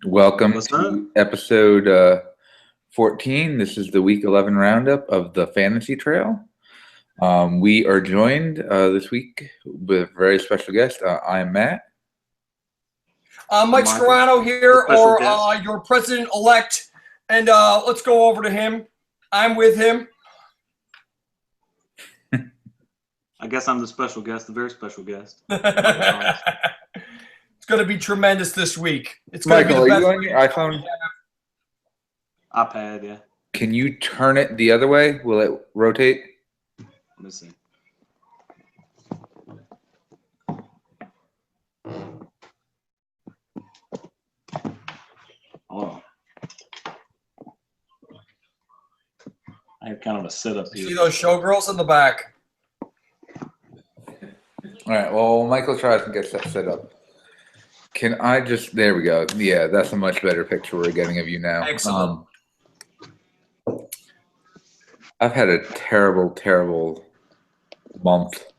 Welcome What's up? to episode 14. This is the week 11 roundup of the Fantasy Trail. We are joined this week with a very special guest. I'm Matt. Mike Michael, Scarano here, special or guest. your president-elect, and let's go over to him. I'm with him. I guess I'm the special guest, the very special guest. It's going to be tremendous this week. It's going to be Michael, the are best you on week your iPhone? iPad, yeah. Can you turn it the other way? Will it rotate? Let me see. Oh. I have kind of a setup here. See those showgirls in the back. All right. Well, Michael tries and gets that set up. Can I just? There we go. Yeah, that's a much better picture we're getting of you now. Excellent. I've had a terrible, terrible month.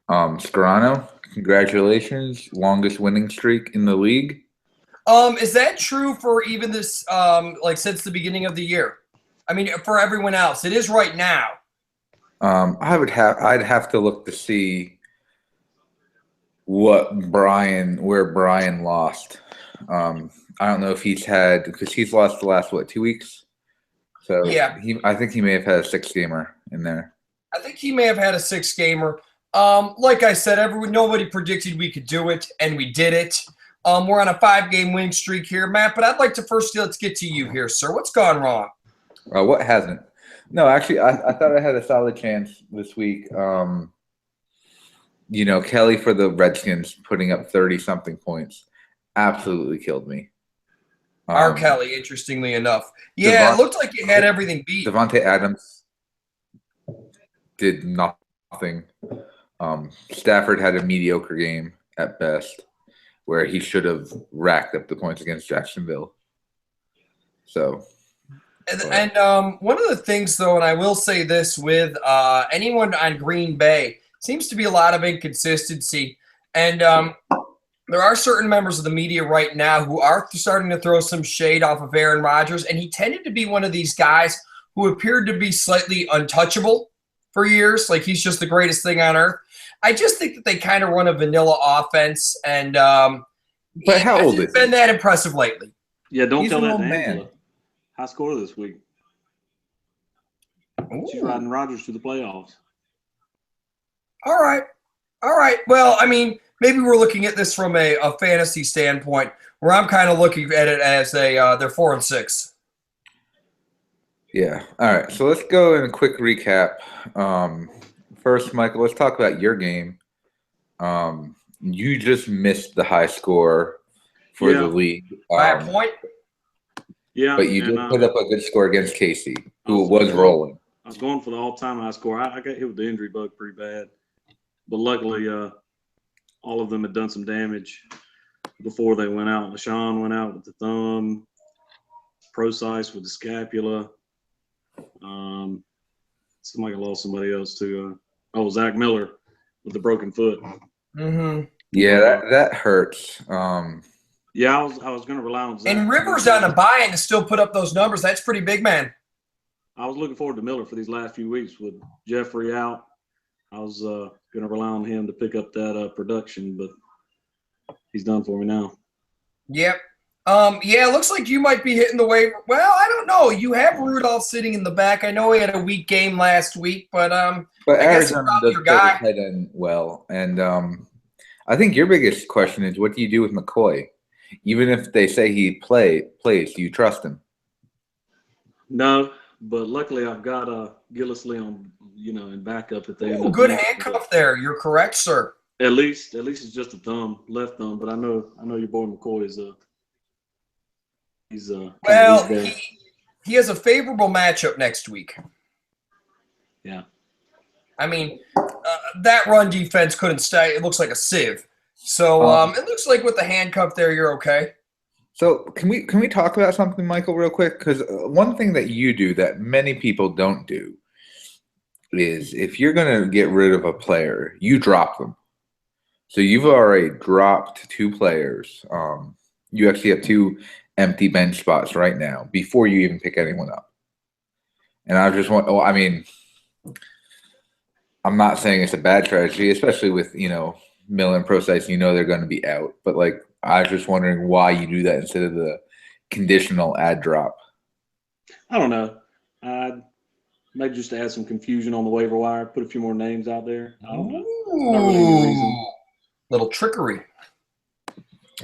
Scarano, congratulations. Longest winning streak in the league. Is that true for even this, since the beginning of the year? I mean, for everyone else, it is right now. I'd have to look to see where Brian lost. I don't know if because he's lost the last 2 weeks. So Yeah. I think he may have had a 6-gamer in there. I think he may have had a 6-gamer. Like I said, nobody predicted we could do it, and we did it. We're on a 5-game winning streak here, Matt, but I'd like to let's get to you here, sir. What's gone wrong? What hasn't? No, actually, I thought I had a solid chance this week. Kelly for the Redskins putting up 30-something points absolutely killed me. R. Kelly, interestingly enough. Yeah, it looked like you had everything beat. Devontae Adams did nothing. Stafford had a mediocre game at best, where he should have racked up the points against Jacksonville. So, and one of the things, though, and I will say this with anyone on Green Bay, seems to be a lot of inconsistency. And there are certain members of the media right now who are starting to throw some shade off of Aaron Rodgers, and he tended to be one of these guys who appeared to be slightly untouchable for years, like he's just the greatest thing on earth. I just think that they kind of run a vanilla offense, and but how old is he? Been that impressive lately? Yeah, don't He's tell an that old to man. Angela. High score this week. She's Ooh. riding Rodgers to the playoffs. All right. Well, I mean, maybe we're looking at this from a fantasy standpoint, where I'm kind of looking at it as they're 4-6. Yeah. All right. So let's go in a quick recap. First, Michael, let's talk about your game. You just missed the high score for the league. By a point? Yeah, But you did put up a good score against Casey, who was rolling. I was going for the all-time high score. I got hit with the injury bug pretty bad, but luckily, all of them had done some damage before they went out. LaShawn went out with the thumb, Procise with the scapula. Somebody lost somebody else too. Zach Miller with the broken foot. Mm-hmm. Yeah, that hurts. Yeah, I was going to rely on Zach. And Rivers on a bye and to still put up those numbers. That's pretty big, man. I was looking forward to Miller for these last few weeks with Jeffrey out. I was going to rely on him to pick up that production, but he's done for me now. Yep. Yeah, it looks like you might be hitting the waiver. Well, I don't know. You have Rudolph sitting in the back. I know he had a weak game last week, but Arizona does put his head in well. And I think your biggest question is, what do you do with McCoy? Even if they say he plays, do you trust him? No, but luckily I've got Gillisley on, in backup at the end. Good handcuff there. You're correct, sir. At least it's just a thumb, left thumb. But I know your boy McCoy is he has a favorable matchup next week. Yeah. I mean, that run defense couldn't stay. It looks like a sieve. So it looks like with the handcuff there, you're okay. So can we talk about something, Michael, real quick? Because one thing that you do that many people don't do is if you're going to get rid of a player, you drop them. So you've already dropped 2 players. you actually have 2 empty bench spots right now before you even pick anyone up. And I just want. Oh, I mean, I'm not saying it's a bad strategy, especially with Miller and Procise. They're going to be out, but like I was just wondering why you do that instead of the conditional ad drop. I don't know. Maybe just to add some confusion on the waiver wire, put a few more names out there. I don't know. Not really any reason. Little trickery.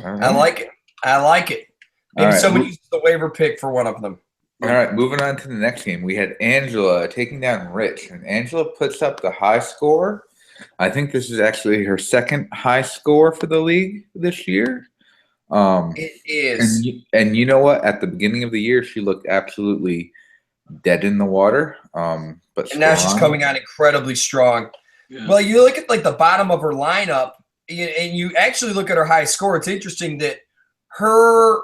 Right. I like it. Maybe All right. someone uses the waiver pick for one of them. All right, moving on to the next game. We had Angela taking down Rich, and Angela puts up the high score. I think this is actually her second high score for the league this year. It is. And you know what? At the beginning of the year, she looked absolutely dead in the water. But now she's coming on incredibly strong. Yeah. Well, you look at like the bottom of her lineup, and you actually look at her high score. It's interesting that her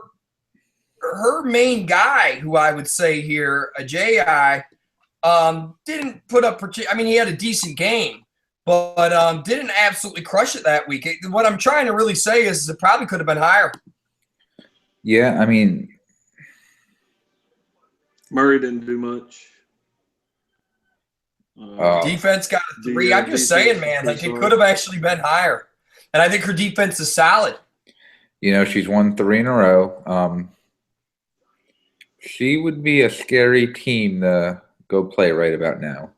main guy, who I would say here, a J.I., didn't put up. I mean, he had a decent game, but didn't absolutely crush it that week. What I'm trying to really say is it probably could have been higher. Yeah, I mean, Murray didn't do much. Defense got a 3. I'm just saying, man, like it could have actually been higher. And I think her defense is solid. She's won 3 in a row. She would be a scary team to go play right about now.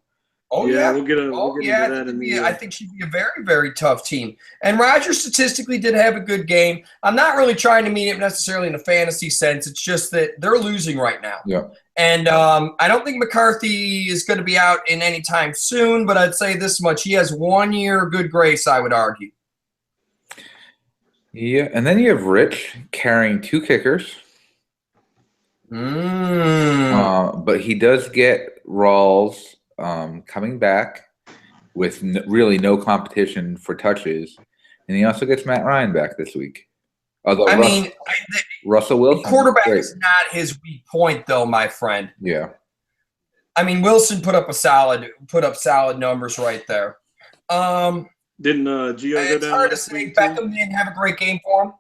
Oh, yeah. We'll get into that. I think she'd be a very, very tough team. And Rogers statistically did have a good game. I'm not really trying to mean it necessarily in a fantasy sense. It's just that they're losing right now. Yeah. And I don't think McCarthy is going to be out in any time soon, but I'd say this much. He has 1 year of good grace, I would argue. Yeah, and then you have Rich carrying 2 kickers. But he does get Rawls coming back with really no competition for touches, and he also gets Matt Ryan back this week. Although Russell Wilson, quarterback is not his weak point, though, my friend. Yeah, I mean Wilson put up solid numbers right there. Didn't Gio go down? It's hard to say. Beckham didn't have a great game for him.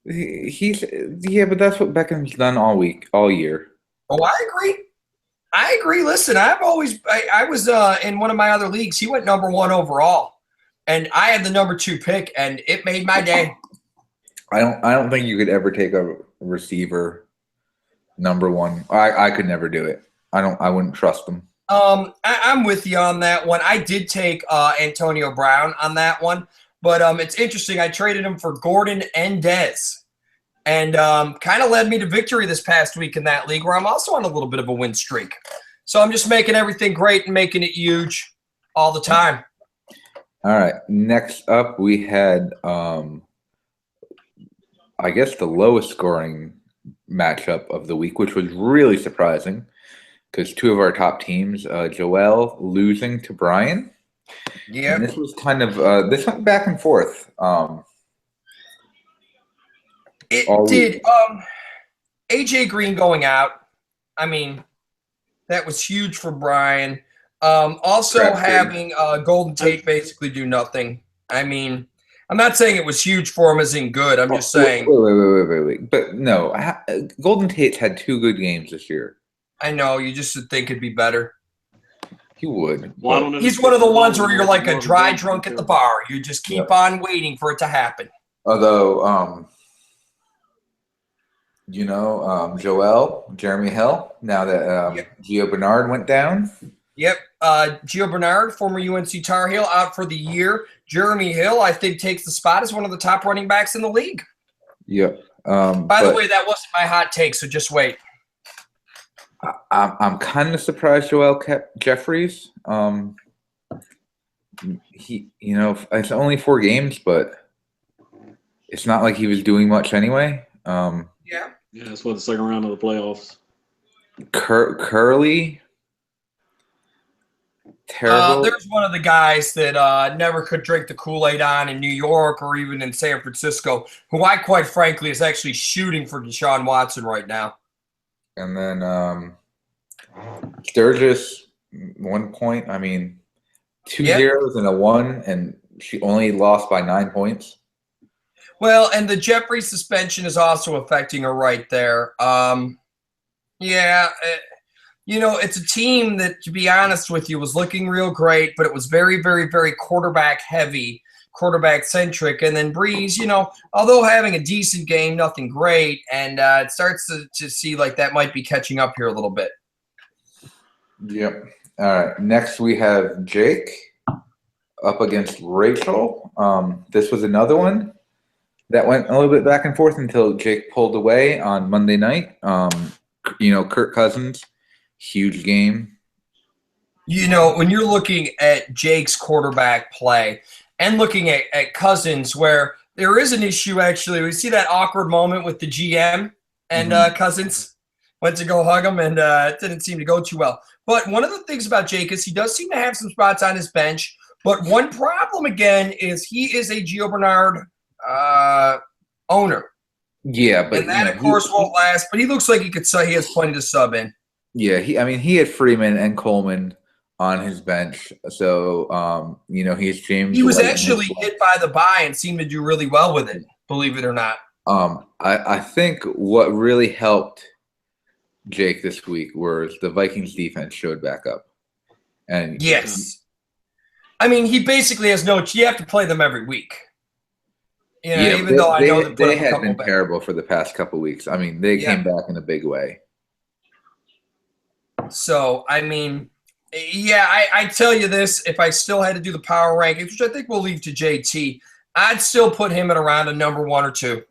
But that's what Beckham's done all year. Oh, I agree. Listen, I was in one of my other leagues. He went number 1 overall, and I had the number 2 pick, and it made my day. I don't think you could ever take a receiver number 1. I could never do it. I wouldn't trust them. I'm with you on that one. I did take Antonio Brown on that one. But it's interesting. I traded him for Gordon and Dez, and kind of led me to victory this past week in that league, where I'm also on a little bit of a win streak. So I'm just making everything great and making it huge all the time. All right. Next up, we had, I guess, the lowest scoring matchup of the week, which was really surprising because 2 of our top teams, Joel losing to Brian. Yeah, this was kind of this went back and forth. It did. AJ Green going out. I mean, that was huge for Brian. Also having Golden Tate basically do nothing. I mean, I'm not saying it was huge for him as in good. I'm just saying. Wait. But no, Golden Tate's had 2 good games this year. I know. You just would think it'd be better. He would. Well, he's one of the ones where you're like a dry drunk at the bar. You just keep on waiting for it to happen. Although, Joel, Jeremy Hill, now that Gio Bernard went down. Yep. Gio Bernard, former UNC Tar Heel, out for the year. Jeremy Hill, I think, takes the spot as one of the top running backs in the league. Yep. By the way, that wasn't my hot take, so just wait. I'm kind of surprised Joel kept Jeffries. It's only 4 games, but it's not like he was doing much anyway. Yeah, that's what the second round of the playoffs. Curly, terrible. There's one of the guys that never could drink the Kool-Aid on in New York or even in San Francisco, who I quite frankly is actually shooting for Deshaun Watson right now. And then Sturgis, 1 point. I mean, 2 zeros and a 1, and she only lost by 9 points. Well, and the Jeffrey suspension is also affecting her right there. Yeah, it's a team that, to be honest with you, was looking real great, but it was very, very, very quarterback heavy, quarterback centric. And then Breeze, although having a decent game, nothing great, and it starts to see like that might be catching up here a little bit. Yep. All right. Next, we have Jake up against Rachel. This was another one that went a little bit back and forth until Jake pulled away on Monday night. Kirk Cousins, huge game. When you're looking at Jake's quarterback play and looking at Cousins, where there is an issue, actually, we see that awkward moment with the GM and Cousins went to go hug him, and it didn't seem to go too well. But one of the things about Jake is he does seem to have some spots on his bench. But one problem, again, is he is a Gio Bernard owner. Yeah, but and that, of course, won't last. But he looks like he has plenty to sub in. Yeah, he had Freeman and Coleman on his bench, so he's James. He was White actually hit by the bye and seemed to do really well with it, believe it or not. I think what really helped Jake this week was the Vikings defense showed back up. And yes. I mean, he basically has you have to play them every week. Even though I know they had been terrible for the past couple weeks. I mean, they came back in a big way. So, I mean, I tell you this, if I still had to do the power rankings, which I think we'll leave to JT, I'd still put him at around a number 1 or 2.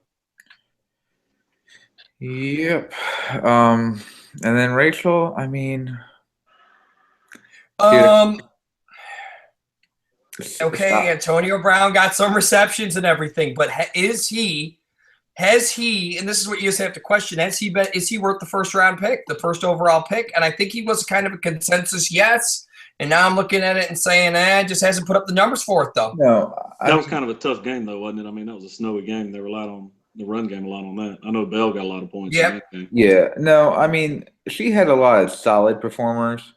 Yep. And then Rachel, I mean. Okay, Antonio Brown got some receptions and everything, but has he, and this is what you just have to question, is he worth the first round pick, the first overall pick? And I think he was kind of a consensus yes. And now I'm looking at it and saying, just hasn't put up the numbers for it, though. No. That was kind of a tough game, though, wasn't it? I mean, that was a snowy game. They relied on the run game a lot on that. I know Bell got a lot of points. Yeah. In that game. Yeah. No, I mean, she had a lot of solid performers,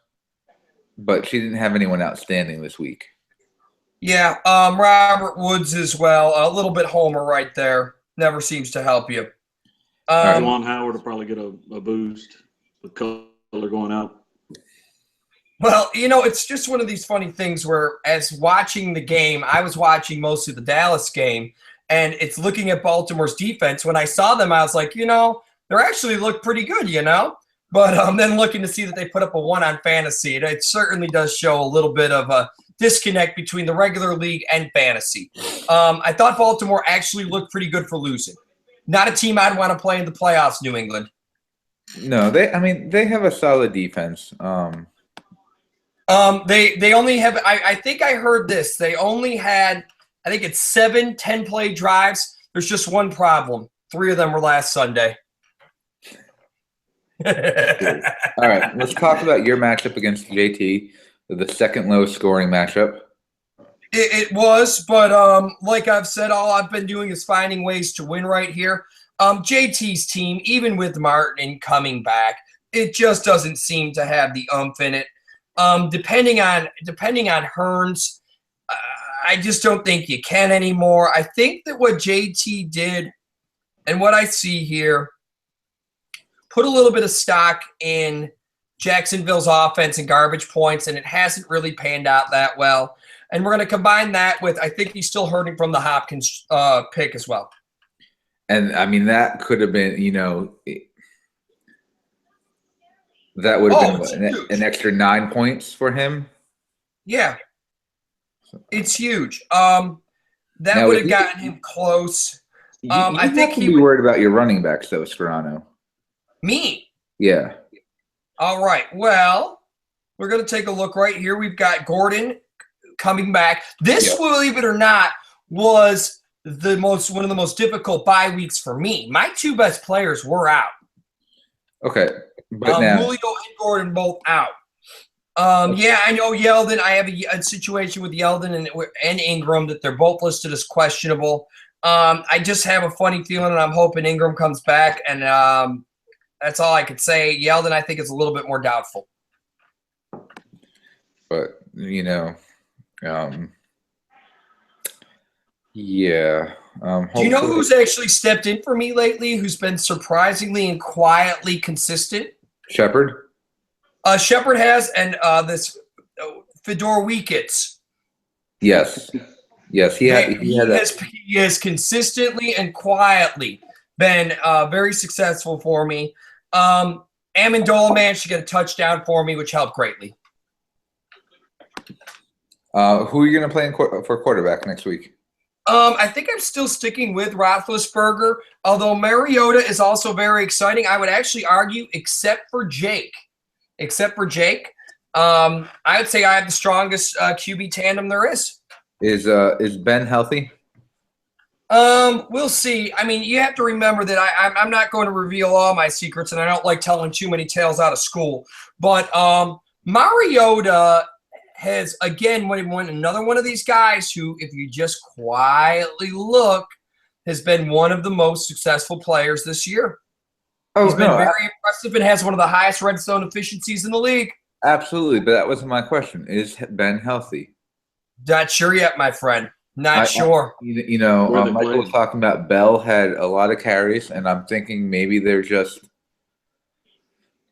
but she didn't have anyone outstanding this week. Yeah. Robert Woods as well. A little bit homer right there. Never seems to help you. Juwan Howard will probably get a boost with color going out. Well, it's just one of these funny things where, as watching the game, I was watching mostly the Dallas game, and it's looking at Baltimore's defense. When I saw them, I was like, they actually look pretty good, But then looking to see that they put up a 1 on fantasy, it certainly does show a little bit of a disconnect between the regular league and fantasy. I thought Baltimore actually looked pretty good for losing. Not a team I'd want to play in the playoffs, New England. No, they have a solid defense. They only have, I think I heard this. They only had, I think it's 7 10-play drives. There's just one problem. 3 of them were last Sunday. All right, let's talk about your matchup against JT, the second lowest scoring matchup. It was, but like I've said, all I've been doing is finding ways to win right here. JT's team, even with Martin coming back, it just doesn't seem to have the oomph in it. Depending on Hearns, I just don't think you can anymore. I think that what JT did and what I see here, put a little bit of stock in Jacksonville's offense and garbage points, and it hasn't really panned out that well. And we're going to combine that with, I think he's still hurting from the Hopkins pick as well. And, I mean, that could have been, that would have been an extra 9 points for him. Yeah. It's huge. That would have gotten him close. I think he would be worried about your running backs, though, Scarano. Me? Yeah. All right. Well, we're going to take a look right here. We've got Gordon coming back. This, believe it or not, was one of the most difficult bye weeks for me. My 2 best players were out. Okay. But now Julio and Gordon both out. I know Yeldon. I have a situation with Yeldon and Ingram that they're both listed as questionable. I just have a funny feeling, and I'm hoping Ingram comes back, and that's all I could say. Yeldon, I think, is a little bit more doubtful. But, yeah. Do you know Hopefully- who's actually stepped in for me lately? Who's been surprisingly and quietly consistent? Shepard? Shepard has, and this Fedor Weekits. Yes. Yes, he had that. He has consistently and quietly been very successful for me. Amendola managed to get a touchdown for me, which helped greatly. Who are you going to play for quarterback next week? I think I'm still sticking with Roethlisberger, although Mariota is also very exciting. I would actually argue, except for Jake, I would say I have the strongest QB tandem there is. Is Ben healthy? We'll see. I mean, you have to remember that I'm not going to reveal all my secrets, and I don't like telling too many tales out of school. But Mariota has, again, when another one of these guys who, if you just quietly look, has been one of the most successful players this year. He's been very impressive and has one of the highest red zone efficiencies in the league. Absolutely, but that wasn't my question. Is Ben healthy? Not sure yet, my friend. Not sure. Michael was talking about Bell had a lot of carries, and I'm thinking maybe they're just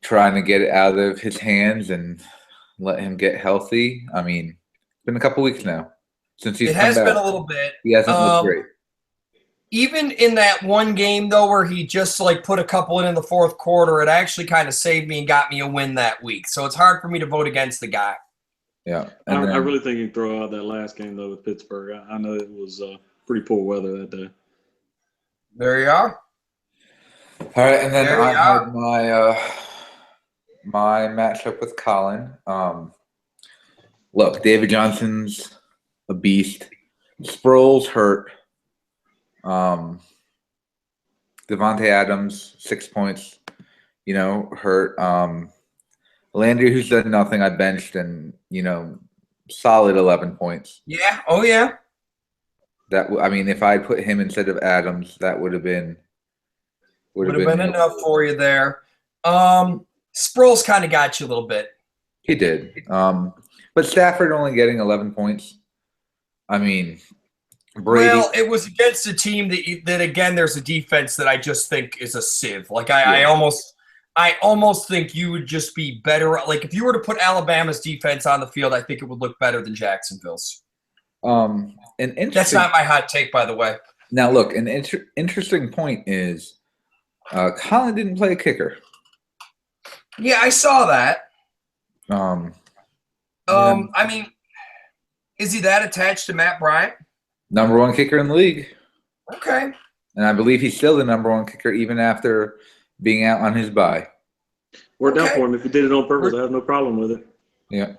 trying to get it out of his hands and let him get healthy. I mean, it's been a couple weeks now since he's come back. It has been a little bit. He hasn't looked great. Even in that one game, though, where he just put a couple in the fourth quarter, it actually kind of saved me and got me a win that week. So it's hard for me to vote against the guy. Yeah. I really think you can throw out that last game, though, with Pittsburgh. I know it was pretty poor weather that day. There you are. All right, and then I had my matchup with Colin. Look, David Johnson's a beast. Sproul's hurt. Devontae Adams, 6 points, hurt. Landry, who's done nothing, I benched, and, solid 11 points. Yeah. Oh, yeah. If I put him instead of Adams, that would have been enough for you there. Sproul's kind of got you a little bit. He did. But Stafford only getting 11 points. I mean, Brady. Well, it was against a team that again, there's a defense that I just think is a sieve. I almost think you would just be better. If you were to put Alabama's defense on the field, I think it would look better than Jacksonville's. That's not my hot take, by the way. Now, look, an interesting point is Colin didn't play a kicker. Yeah, I saw that. I mean, is he that attached to Matt Bryant? Number one kicker in the league. Okay. And I believe he's still the number one kicker even after being out on his bye. Worked out for him. If he did it on purpose, I have no problem with it. Yeah.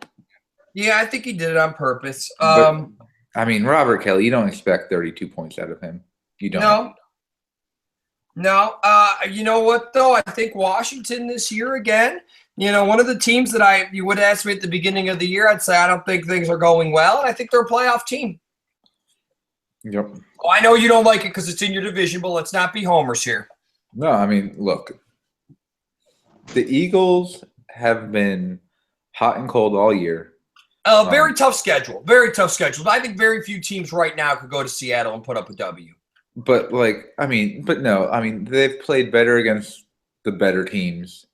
Yeah, I think he did it on purpose. Robert Kelly, you don't expect 32 points out of him. You don't. No. You know what, though? I think Washington this year again, one of the teams that you would ask me at the beginning of the year, I'd say I don't think things are going well, and I think they're a playoff team. Yep. Well, I know you don't like it because it's in your division, but let's not be homers here. No, look, the Eagles have been hot and cold all year. Very tough schedule. Very tough schedule. I think very few teams right now could go to Seattle and put up a W. But they've played better against the better teams.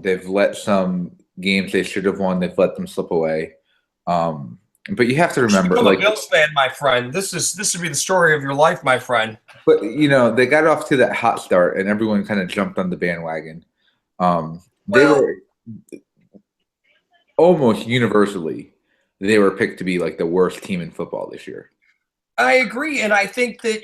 They've let some games they should have won. They've let them slip away. But you have to remember, I'm a Bills fan, my friend. This would be the story of your life, my friend. But they got off to that hot start, and everyone kind of jumped on the bandwagon. They were almost universally they were picked to be the worst team in football this year. I agree, and I think that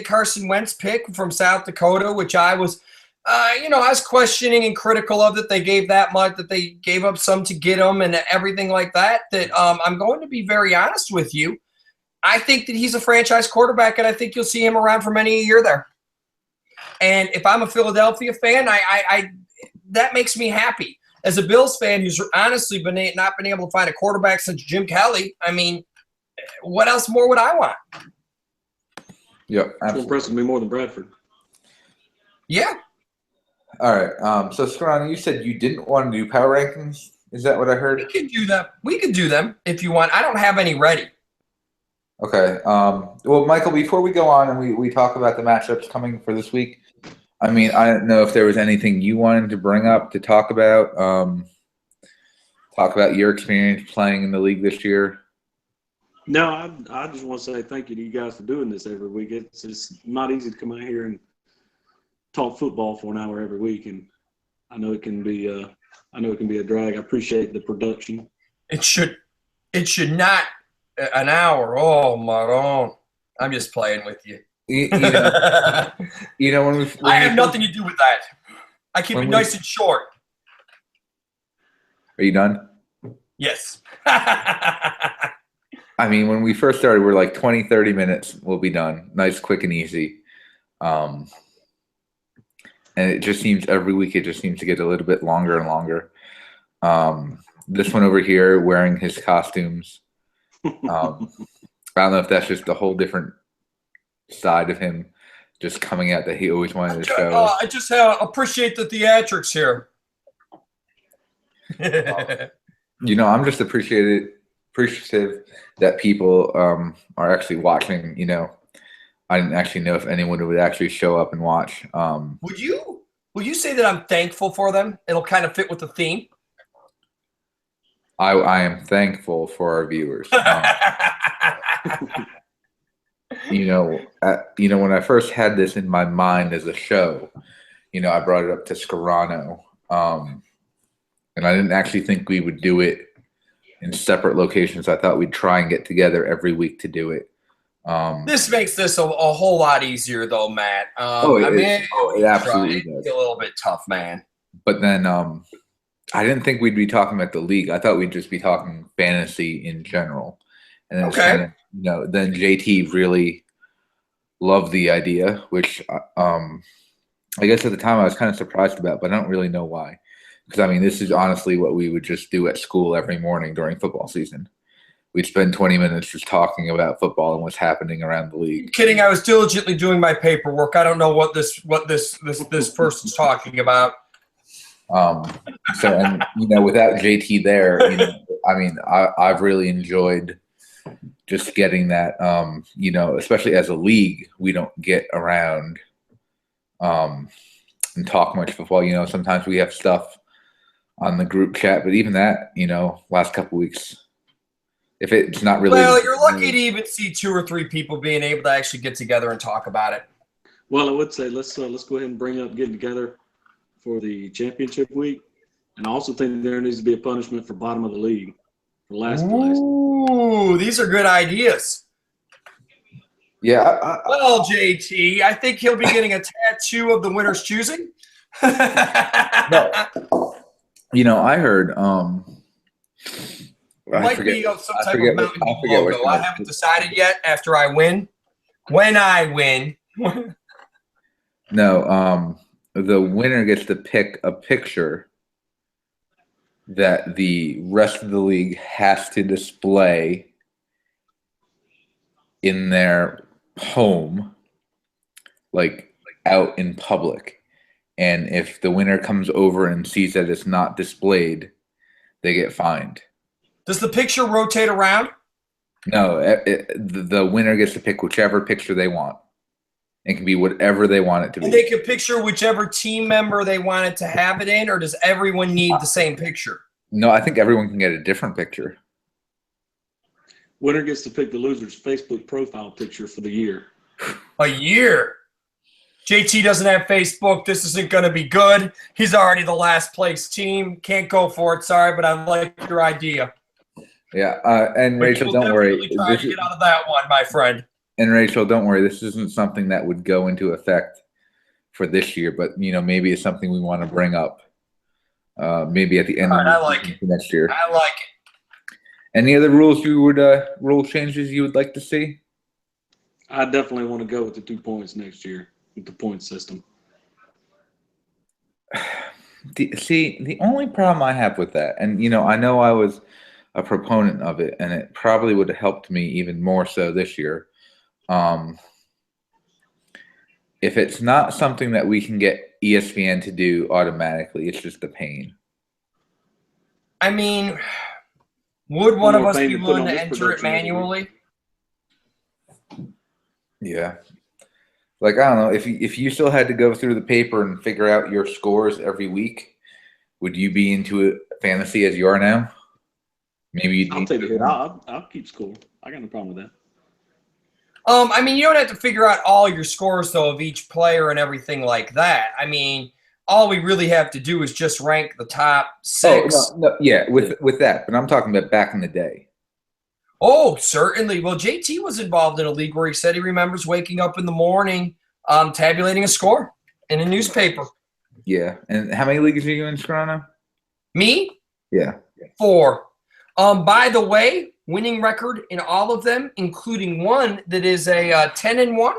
Carson Wentz pick from South Dakota, which I was. I was questioning and critical of that they gave that much, that they gave up some to get him and everything like that, I'm going to be very honest with you. I think that he's a franchise quarterback, and I think you'll see him around for many a year there. And if I'm a Philadelphia fan, I that makes me happy. As a Bills fan who's honestly not been able to find a quarterback since Jim Kelly, what else more would I want? Yeah, absolutely. Impressed me more than Bradford. Yeah. All right. So, Scarani, you said you didn't want to do power rankings. Is that what I heard? We can do them. We can do them if you want. I don't have any ready. Okay. Well, Michael, before we go on and we talk about the matchups coming for this week, I mean, I don't know if there was anything you wanted to bring up to talk about. Talk about your experience playing in the league this year. No, I just want to say thank you to you guys for doing this every week. It's not easy to come out here and talk football for an hour every week, and I know it can be a drag. I appreciate the production. It should not an hour. Oh, Maron. I'm just playing with you. You know, when I have nothing to do with that. I keep it nice and short. Are you done? Yes. I mean, when we first started, we're like 20, 30 minutes. We'll be done. Nice, quick, and easy. And it just seems every week it just seems to get a little bit longer and longer. This one over here wearing his costumes. I don't know if that's just a whole different side of him just coming out that he always wanted to show. I just appreciate the theatrics here. I'm just appreciative that people are actually watching. I didn't actually know if anyone would actually show up and watch. Would you say that I'm thankful for them? It'll kind of fit with the theme. I am thankful for our viewers. When I first had this in my mind as a show, I brought it up to Scarano, and I didn't actually think we would do it in separate locations. I thought we'd try and get together every week to do it. This makes this a whole lot easier, though, Matt. It absolutely does. It's a little bit tough, man. But then I didn't think we'd be talking about the league. I thought we'd just be talking fantasy in general. And then okay. Then JT really loved the idea, which I guess at the time I was kind of surprised about, but I don't really know why. Because, I mean, this is honestly what we would just do at school every morning during football season. We'd spend 20 minutes just talking about football and what's happening around the league. Kidding, I was diligently doing my paperwork. I don't know what this person's talking about. Without JT there, I've really enjoyed just getting that, especially as a league, we don't get around and talk much football. Sometimes we have stuff on the group chat, but even that, last couple weeks, if it's not really. Well, you're lucky to even see 2 or 3 people being able to actually get together and talk about it. Well, I would say let's go ahead and bring up getting together for the championship week, and I also think there needs to be a punishment for bottom of the league, for last place. Ooh, these are good ideas. Yeah. Well, JT, I think he'll be getting a tattoo of the winner's choosing. No. I heard. Might be some type of Mountain Dew logo. I haven't decided yet. After I win, when I win. No. The winner gets to pick a picture that the rest of the league has to display in their home, like out in public. And if the winner comes over and sees that it's not displayed, they get fined. Does the picture rotate around? No, the winner gets to pick whichever picture they want. It can be whatever they want it to be. And they can picture whichever team member they want it to have it in, or does everyone need the same picture? No, I think everyone can get a different picture. Winner gets to pick the loser's Facebook profile picture for the year. A year? JT doesn't have Facebook. This isn't going to be good. He's already the last place team. Can't go for it. Sorry, but I like your idea. Yeah, and Rachel, don't worry. Try to get out of that one, my friend. And Rachel, don't worry. This isn't something that would go into effect for this year, but maybe it's something we want to bring up. Maybe at the end of next year. I like it. Any other rules rule changes you would like to see? I definitely want to go with the 2 points next year with the point system. The only problem I have with that, and I know I was a proponent of it, and it probably would have helped me even more so this year. If it's not something that we can get ESPN to do automatically, it's just a pain. I mean, would one of us be willing to enter it manually? Yeah. Like, I don't know, if you still had to go through the paper and figure out your scores every week, would you be into it fantasy as you are now? Maybe you'd I'll need take the hit. to. I'll keep score. I got no problem with that. I mean, you don't have to figure out all your scores though of each player and everything like that. I mean, all we really have to do is just rank the top Oh, six. no, yeah, with that, but I'm talking about back in the day. Oh, certainly. Well, JT was involved in a league where he said he remembers waking up in the morning, tabulating a score in a newspaper. Yeah. And how many leagues are you in, Toronto? Me, Yeah. 4. By the way, winning record in all of them, including one that is a 10-1.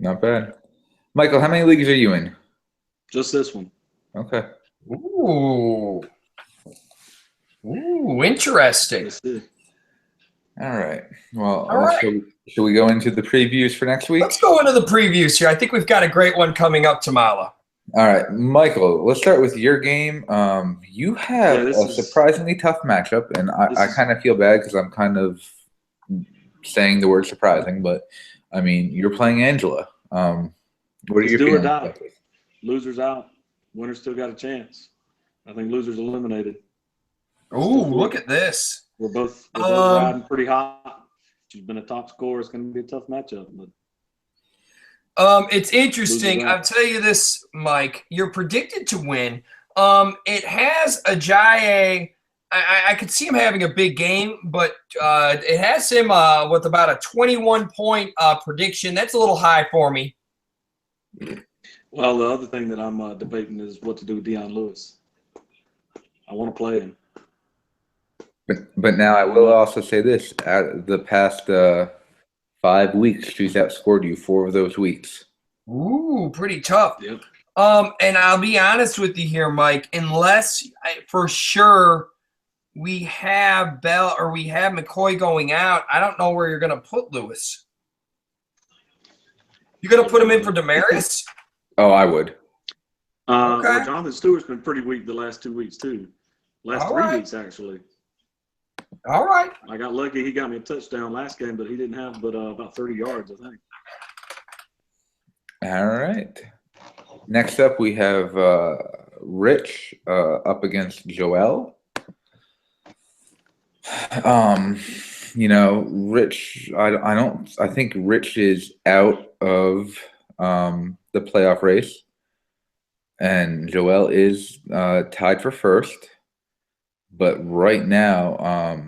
Not bad. Michael, how many leagues are you in? Just this one. Okay. Ooh. Ooh, interesting. That's it. All right. Well, All right. should we go into the previews for next week? Let's go into the previews here. I think we've got a great one coming up tomorrow. All right, Michael, let's start with your game. You have a surprisingly tough matchup, and I kind of feel bad because I'm kind of saying the word surprising, but I mean, you're playing Angela. What are your do or feelings? die. Losers out. Winners still got a chance. I think losers eliminated. Ooh, look at this. We're both riding pretty hot. She's been a top scorer. It's going to be a tough matchup, but it's interesting. I'll tell you this, Mike. You're predicted to win. It has Ajayi. I could see him having a big game, but it has him with about a 21-point prediction. That's a little high for me. Well, the other thing that I'm debating is what to do with Deion Lewis. I want to play him. But now I will also say this: at the past 5 weeks, she's outscored you 4 of those weeks. Ooh, pretty tough. Yep. And I'll be honest with you here, Mike. Unless for sure we have Bell or we have McCoy going out, I don't know where you're going to put Lewis. You going to put him in for Damaris? Oh, I would. Okay. Well, Jonathan Stewart's been pretty weak the last 2 weeks too. Last 3 weeks actually. All right. I got lucky. He got me a touchdown last game, but he didn't have but about 30 yards, I think. All right. Next up, we have Rich up against Joel. Rich. I think Rich is out of the playoff race, and Joel is tied for first. But right now,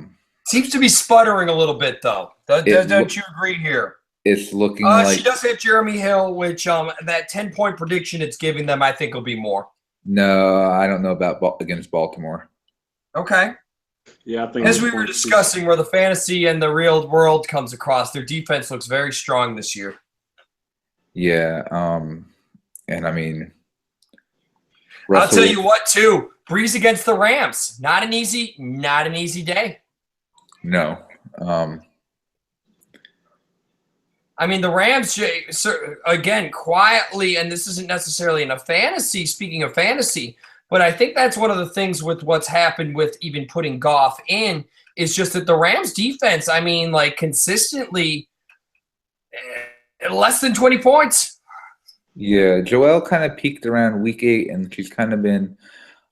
seems to be sputtering a little bit though. Don't you agree here? It's looking like she does hit Jeremy Hill, which that 10-point prediction it's giving them, I think, will be more. No, I don't know about against Baltimore. Okay. Yeah, I think as we were discussing, where the fantasy and the real world comes across, their defense looks very strong this year. Yeah, and I mean, I'll tell you what, too. Breeze against the Rams. Not an easy day. No. I mean, the Rams, again, quietly, and this isn't necessarily in a fantasy, speaking of fantasy, but I think that's one of the things with what's happened with even putting Goff in is just that the Rams defense, I mean, like consistently less than 20 points. Yeah, Joelle kind of peaked around week 8, and she's kind of been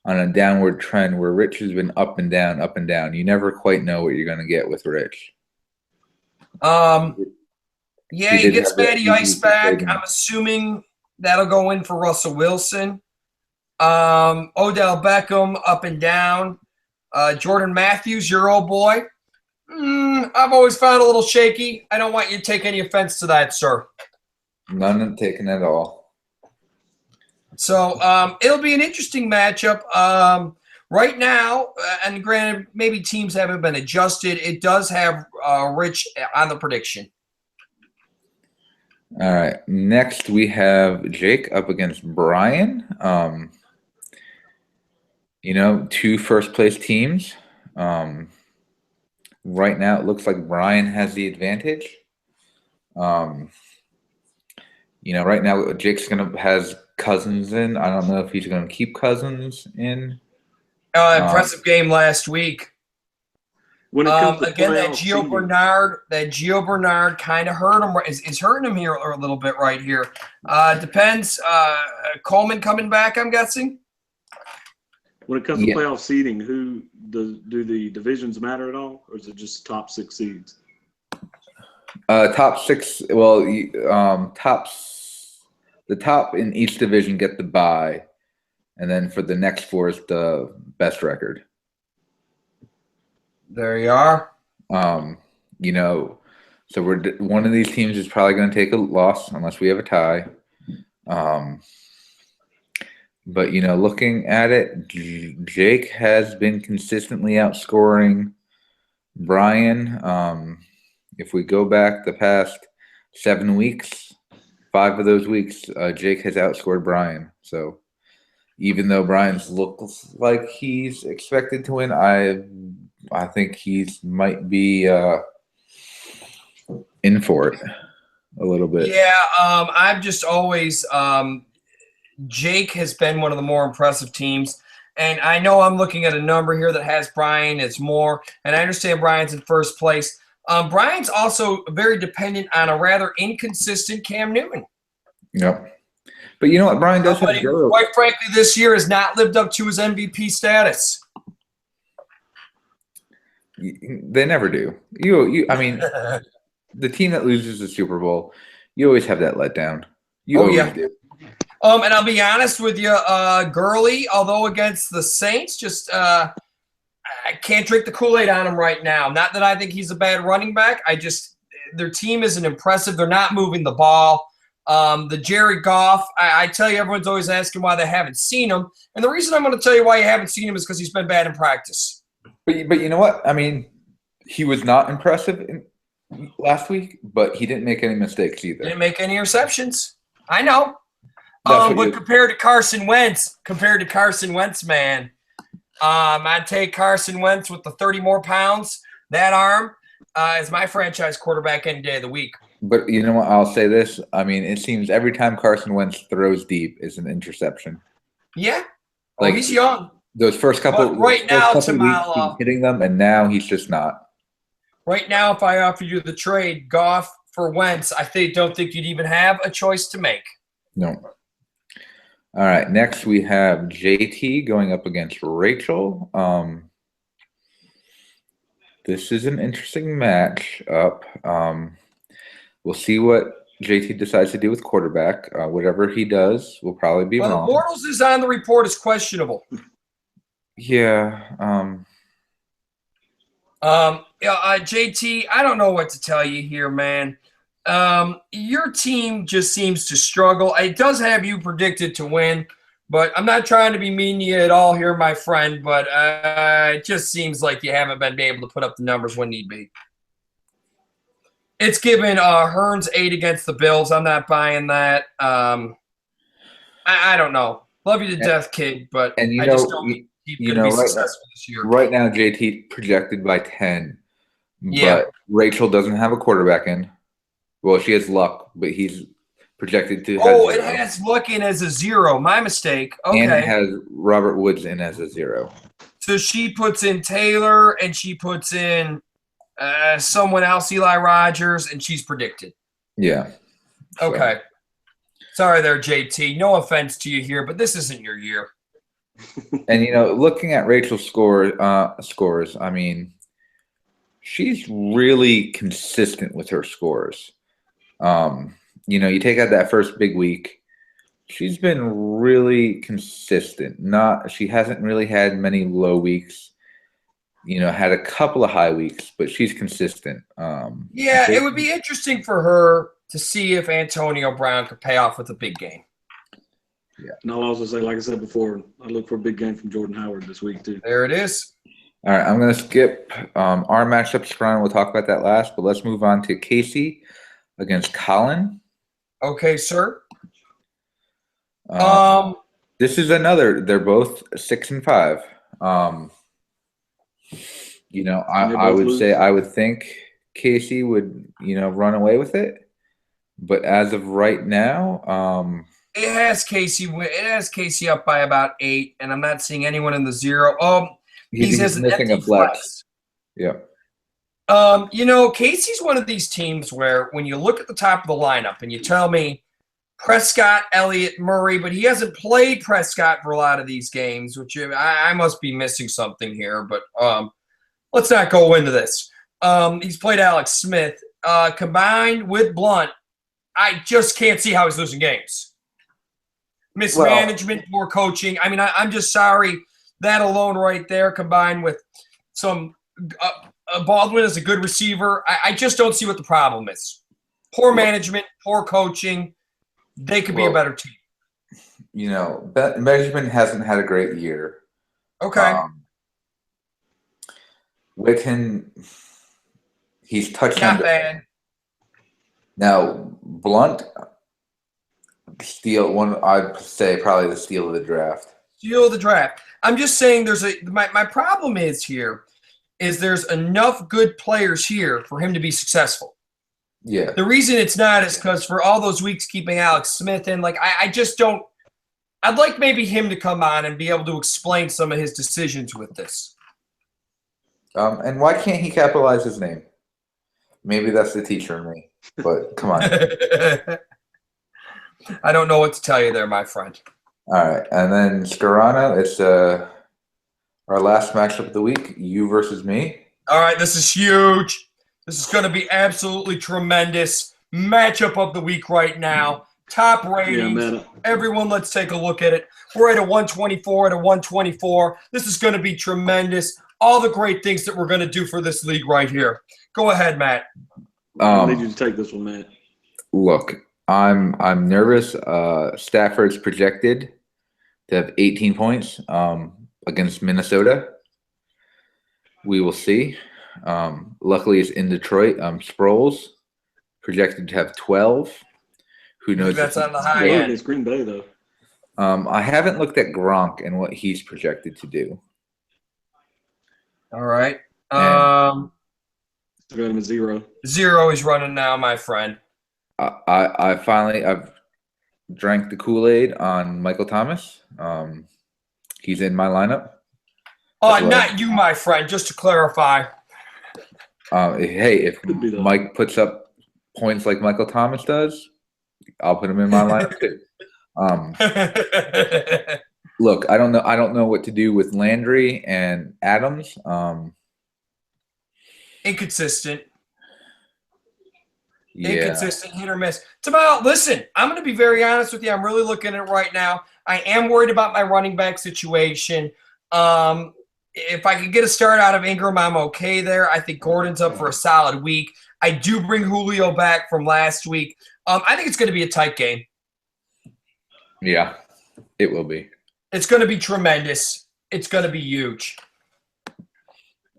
on a downward trend where Rich has been up and down, up and down. You never quite know what you're going to get with Rich. Yeah, he gets Matty Ice back. I'm assuming that'll go in for Russell Wilson. Odell Beckham up and down. Jordan Matthews, your old boy. I've always found a little shaky. I don't want you to take any offense to that, sir. None taken at all. So it'll be an interesting matchup. Right now, and granted, maybe teams haven't been adjusted, it does have Rich on the prediction. All right. Next, we have Jake up against Brian. 2 first-place teams. Right now, it looks like Brian has the advantage. Right now, Jake's has Cousins in. I don't know if he's going to keep Cousins in. Impressive game last week. When it comes to Again, that playoff Gio Bernard kind of hurt him. Is hurting him here a little bit right here. Depends. Coleman coming back, I'm guessing. when it comes to playoff seeding, do the divisions matter at all, or is it just top 6 seeds? Top 6. Well, the top in each division get the bye, and then for the next 4 is the best record. There you are. You know, so one of these teams is probably going to take a loss unless we have a tie. But, you know, looking at it, Jake has been consistently outscoring Brian. If we go back the past 7 weeks, 5 of those weeks, Jake has outscored Brian. So even though Brian's looks like he's expected to win, I think he might be in for it a little bit. Yeah, I've just always Jake has been one of the more impressive teams. And I know I'm looking at a number here that has Brian. It's more. And I understand Brian's in first place. Brian's also very dependent on a rather inconsistent Cam Newton. Yep. But you know what? Brian does have quite frankly, this year has not lived up to his MVP status. They never do. I mean, the team that loses the Super Bowl, you always have that letdown. You always do. And I'll be honest with you, Gurley, although against the Saints, just I can't drink the Kool-Aid on him right now. Not that I think he's a bad running back. Their team isn't impressive. They're not moving the ball. The Jared Goff, I tell you, everyone's always asking why they haven't seen him. And the reason I'm going to tell you why you haven't seen him is because he's been bad in practice. But you know what? I mean, he was not impressive last week, but he didn't make any mistakes either. Didn't make any interceptions. I know. But compared to Carson Wentz, man, I'd take Carson Wentz with the 30 more pounds, that arm, as my franchise quarterback any day of the week. But you know what? I'll say this. I mean, it seems every time Carson Wentz throws deep is an interception. Yeah. Like, he's young. Those first couple weeks, he's hitting them, and now he's just not. Right now, if I offered you the trade, Goff for Wentz, I don't think you'd even have a choice to make. No. All right, next we have JT going up against Rachel. This is an interesting match up. We'll see what JT decides to do with quarterback. Whatever he does will probably be wrong. Bortles is on the report as questionable. Yeah. JT, I don't know what to tell you here, man. Your team just seems to struggle. It does have you predicted to win, but I'm not trying to be mean to you at all here, my friend, but it just seems like you haven't been able to put up the numbers when need be. It's given Hearns 8 against the Bills. I'm not buying that. I don't know. Love you to death, kid, but I just don't think he's going to be successful this year. Right now, JT projected by 10, but Rachel doesn't have a quarterback in. Well, she has Luck, but he's projected to have zero. It has Luck in as a 0. My mistake. Okay. And it has Robert Woods in as a 0. So she puts in Taylor, and she puts in someone else, Eli Rogers, and she's predicted. Yeah. So. Okay. Sorry there, JT. No offense to you here, but this isn't your year. And, looking at Rachel's scores, I mean, she's really consistent with her scores. You take out that first big week, she's been really consistent. She hasn't really had many low weeks. Had a couple of high weeks, but she's consistent. It would be interesting for her to see if Antonio Brown could pay off with a big game. Yeah. And I'll also say, like I said before, I look for a big game from Jordan Howard this week, too. There it is. All right, I'm going to skip our matchups, Brian. We'll talk about that last, but let's move on to Casey against Colin. Okay, sir. This is another. They're both 6-5. I would think Casey would, run away with it. But as of right now, it has Casey up by about 8, and I'm not seeing anyone in the 0. He's missing a flex. Yeah. Casey's one of these teams where when you look at the top of the lineup and you tell me Prescott, Elliott, Murray, but he hasn't played Prescott for a lot of these games, which I must be missing something here, but let's not go into this. He's played Alex Smith. Combined with Blunt, I just can't see how he's losing games. Mismanagement, poor coaching. I mean, I'm just sorry. That alone right there combined with some Baldwin is a good receiver. I just don't see what the problem is. Poor management, poor coaching. They could be a better team. Benjamin hasn't had a great year. Okay. Witten, he's touched Not bad. Now, Blunt, I'd say probably the steal of the draft. Steal of the draft. I'm just saying my problem is there's enough good players here for him to be successful. Yeah. The reason it's not is because for all those weeks keeping Alex Smith in, I just don't – I'd like maybe him to come on and be able to explain some of his decisions with this. And why can't he capitalize his name? Maybe that's the teacher in me, but come on. I don't know what to tell you there, my friend. All right. And then Scarano, it's our last matchup of the week, you versus me. All right, this is huge. This is going to be absolutely tremendous. Matchup of the week right now. Top ratings. Yeah, everyone, let's take a look at it. We're at a 124 at a 124. This is going to be tremendous. All the great things that we're going to do for this league right here. Go ahead, Matt. I need you to take this one, Matt. Look, I'm nervous. Stafford's projected to have 18 points against Minnesota. We will see. Luckily, it's in Detroit. Sproles projected to have 12. Who knows? That's on the high end. Against Green Bay, though. I haven't looked at Gronk and what he's projected to do. All right. Got him at 0. 0 he's running now, my friend. I've drank the Kool-Aid on Michael Thomas. He's in my lineup. Not you, my friend, just to clarify. Hey, if Mike puts up points like Michael Thomas does, I'll put him in my lineup too. Look, I don't know what to do with Landry and Adams. Inconsistent. Yeah. Inconsistent, hit or miss. Listen, I'm going to be very honest with you. I'm really looking at it right now. I am worried about my running back situation. If I could get a start out of Ingram, I'm okay there. I think Gordon's up for a solid week. I do bring Julio back from last week. I think it's going to be a tight game. Yeah, it will be. It's going to be tremendous. It's going to be huge.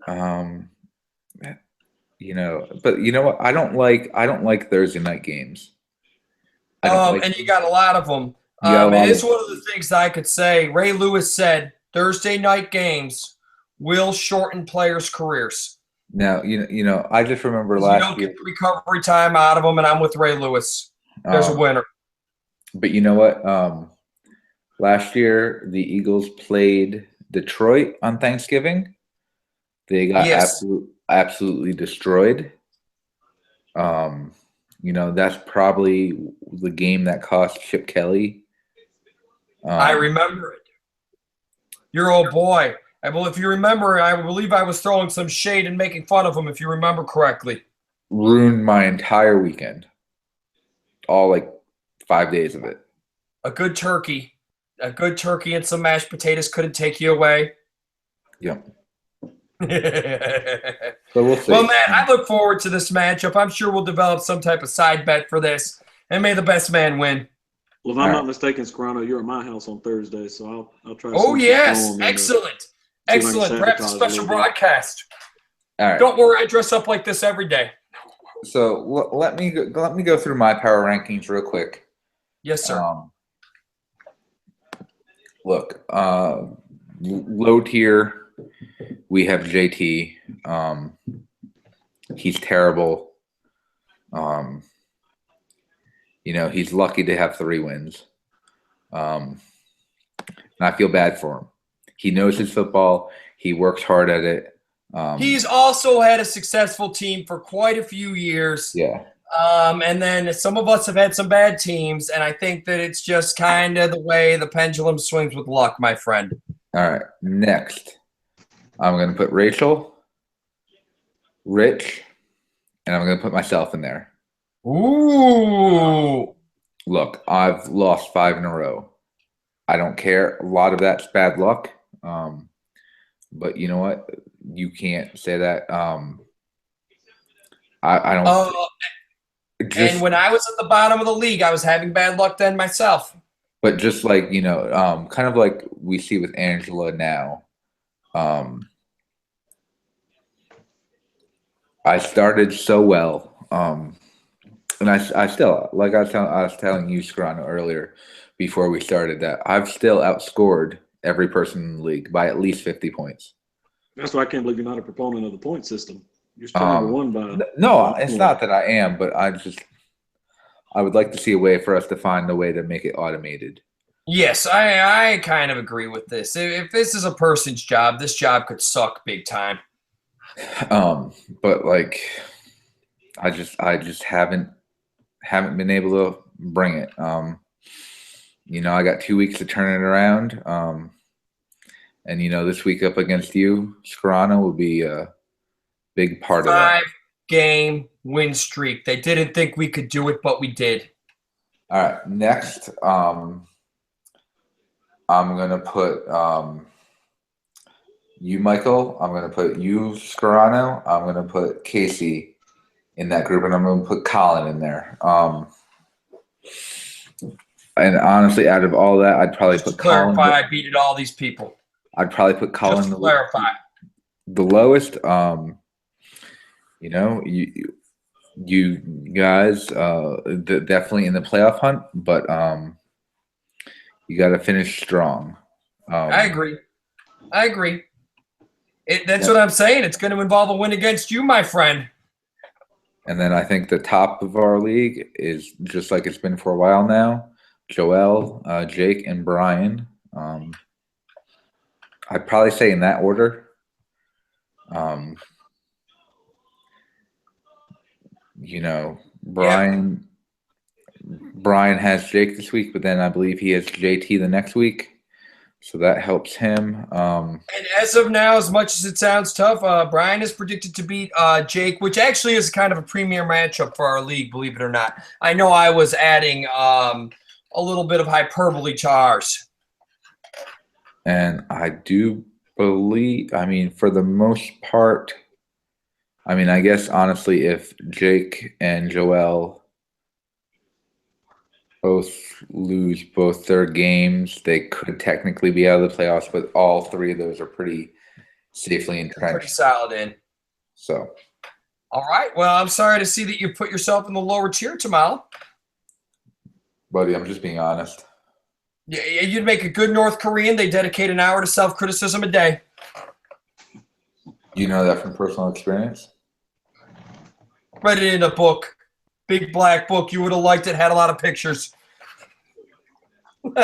But you know what? I don't like Thursday night games. And you got a lot of them. It is one of the things I could say. Ray Lewis said Thursday night games will shorten players' careers. Now, I just remember last year. You don't get recovery time out of them, and I'm with Ray Lewis. There's a winner. But you know what? Last year, the Eagles played Detroit on Thanksgiving. They got absolutely destroyed. That's probably the game that cost Chip Kelly. I remember it. Your old boy. If you remember, I believe I was throwing some shade and making fun of him, if you remember correctly. Ruined my entire weekend. All 5 days of it. A good turkey and some mashed potatoes couldn't take you away. Yep. So we'll see. Well, Matt, I look forward to this matchup. I'm sure we'll develop some type of side bet for this, and may the best man win. Well, if I'm not mistaken, Scarano, you're at my house on Thursday, so I'll try to. Oh, yes. Excellent. Excellent. Perhaps a special broadcast. All right. Don't worry, I dress up like this every day. So let me go through my power rankings real quick. Yes, sir. Look, low tier, we have JT. He's terrible. He's lucky to have 3 wins. And I feel bad for him. He knows his football. He works hard at it. He's also had a successful team for quite a few years. Yeah. And then some of us have had some bad teams, and I think that it's just kind of the way the pendulum swings with luck, my friend. All right. Next, I'm going to put Rachel, Rich, and I'm going to put myself in there. Ooh. Look, I've lost 5 in a row. I don't care. A lot of that's bad luck. But you know what? You can't say that. I don't. And when I was at the bottom of the league, I was having bad luck then myself. But just like, kind of like we see with Angela now. I started so well. And I still, like I was telling you, Scarano, earlier before we started, that I've still outscored every person in the league by at least 50 points. That's why I can't believe you're not a proponent of the point system. You're still number one by. No, it's not that I am, but I would like to see a way for us to find a way to make it automated. Yes, I kind of agree with this. If this is a person's job, this job could suck big time. But like, I just haven't been able to bring it. I got 2 weeks to turn it around. And this week up against you, Scarano, will be a big part of that. 5-game win streak. They didn't think we could do it, but we did. All right. Next, I'm gonna put you, Michael. I'm gonna put you, Scarano. I'm gonna put Casey in that group, and I'm gonna put Colin in there. And honestly, out of all that, I'd probably put Colin. Clarify, I beat all these people. I'd probably put Colin. Just to clarify. The lowest. You guys definitely in the playoff hunt, but you got to finish strong. I agree. That's what I'm saying. It's going to involve a win against you, my friend. And then I think the top of our league is just like it's been for a while now. Joel, Jake, and Brian. I'd probably say in that order. Brian has Jake this week, but then I believe he has JT the next week. So that helps him. And as of now, as much as it sounds tough, Brian is predicted to beat Jake, which actually is kind of a premier matchup for our league, believe it or not. I know I was adding a little bit of hyperbole to ours. And I do believe, for the most part, I guess, honestly, if Jake and Joel both lose both their games, they could technically be out of the playoffs, but all 3 of those are pretty safely entrenched. Pretty solid in. So. All right. Well, I'm sorry to see that you put yourself in the lower tier, Tamal. Buddy, I'm just being honest. Yeah, you'd make a good North Korean. They dedicate an hour to self-criticism a day. You know that from personal experience? Read it in a book. Big black book. You would have liked it. Had a lot of pictures. All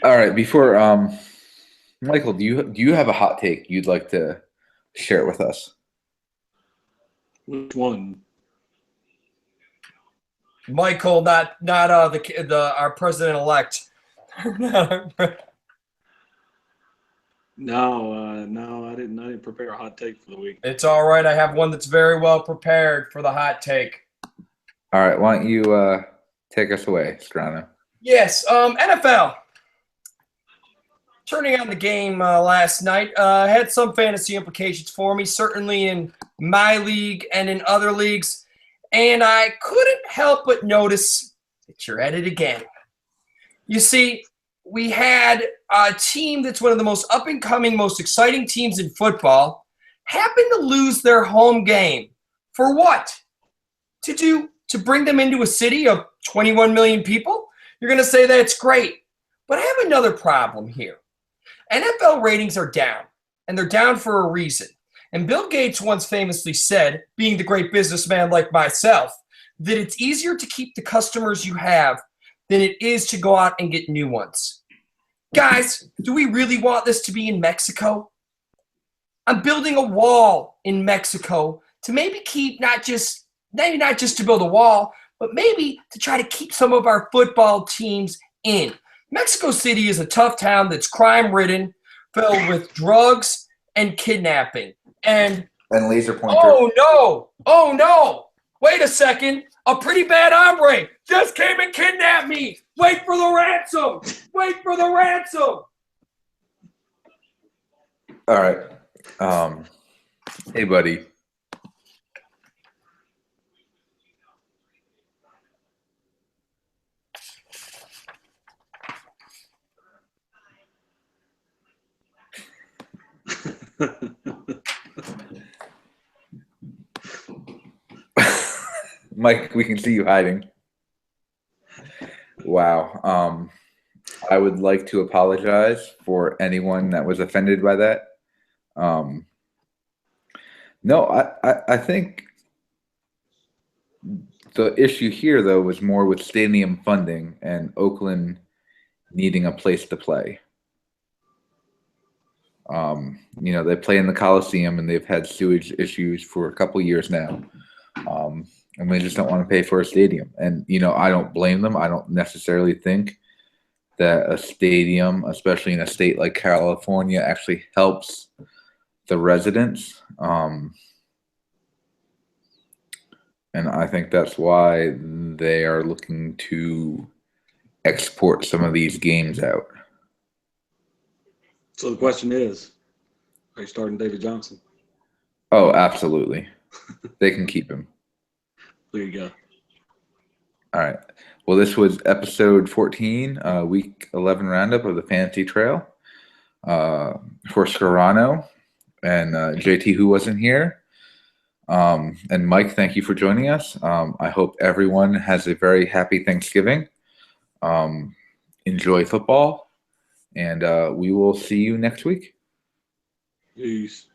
right. Before Michael, do you have a hot take you'd like to share with us? Which one? Michael, not our president elect. No, I didn't prepare a hot take for the week. It's all right. I have one that's very well prepared for the hot take. All right, why don't you take us away, Strana? Yes, NFL. Turning on the game last night had some fantasy implications for me, certainly in my league and in other leagues. And I couldn't help but notice that you're at it again. You see, we had a team that's one of the most up-and-coming, most exciting teams in football happen to lose their home game. For what? To bring them into a city of 21 million people? You're going to say that's great. But I have another problem here. NFL ratings are down, and they're down for a reason. And Bill Gates once famously said, being the great businessman like myself, that it's easier to keep the customers you have than it is to go out and get new ones. Guys, do we really want this to be in Mexico? on building a wall in Mexico to maybe keep maybe not just to build a wall, but maybe to try to keep some of our football teams in. Mexico City is a tough town that's crime-ridden, filled with drugs and kidnapping. And laser pointer. oh no, wait a second. A pretty bad hombre just came and kidnapped me. Wait for the ransom. Wait for the ransom. All right. Hey, buddy. Mike, we can see you hiding. Wow. I would like to apologize for anyone that was offended by that. No, I think the issue here, though, was more with stadium funding and Oakland needing a place to play. They play in the Coliseum and they've had sewage issues for a couple years now. And they just don't want to pay for a stadium. And, I don't blame them. I don't necessarily think that a stadium, especially in a state like California, actually helps the residents. And I think that's why they are looking to export some of these games out. So the question is, are you starting David Johnson? Oh, absolutely. They can keep him. There you go. All right. Well, this was episode 14, week 11 roundup of the Fantasy Trail. For Scarano and JT, who wasn't here. And Mike, thank you for joining us. I hope everyone has a very happy Thanksgiving. Enjoy football, and we will see you next week. Peace.